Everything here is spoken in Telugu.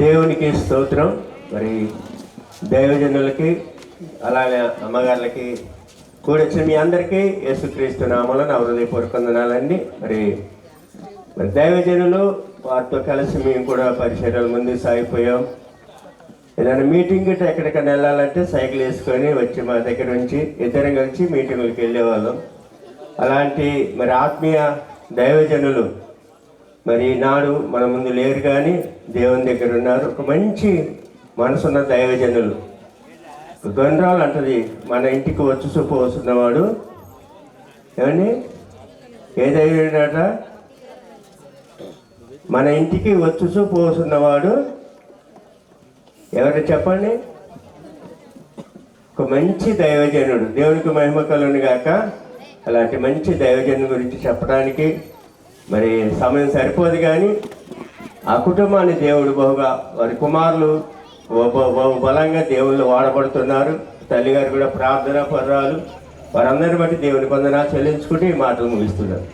దేవునికి స్తోత్రం. మరి దైవజనులకి అలాగే అమ్మగారులకి కూడా వచ్చిన మీ అందరికీ యేసుక్రీస్తు నామములో నా హృదయపూర్వక వందనాలండి. మరి దైవజనులు వారితో కలిసి మేము కూడా పరిచర్యల ముందుకు సాగిపోయాం. ఏదైనా మీటింగ్ గిట్ట ఎక్కడికైనా వెళ్ళాలంటే సైకిల్ వేసుకొని వచ్చి మా దగ్గర నుంచి ఇద్దరం కలిసి మీటింగులకు వెళ్ళేవాళ్ళం. అలాంటి మరి ఆత్మీయ దైవజనులు మరి ఈనాడు మన ముందు లేరు, కానీ దేవుని దగ్గర ఉన్నారు. ఒక మంచి మనసున్న దైవజనులు. గొండ్రాలు అంటది, మన ఇంటికి వచ్చి చూపు వస్తున్నవాడు ఏమండి, ఏ దైవజనుడట? మన ఇంటికి వచ్చి చూపు వస్తున్నవాడు ఎవరు చెప్పండి? ఒక మంచి దైవజనుడు. దేవునికి మహిమ కలుగును గాక. అలాంటి మంచి దైవజనుల గురించి చెప్పడానికి మరి సమయం సరిపోదు, కానీ ఆ కుటుంబాన్ని దేవుడు బహుగా వారి కుమారులు బహు బలంగా దేవుళ్ళు వాడబడుతున్నారు. తల్లిగారు కూడా ప్రార్థన పర్రాలు, వారందరిని బట్టి దేవుని వందనాలు చెల్లించుకుంటూ ఈ మాటలు ముగిస్తున్నారు.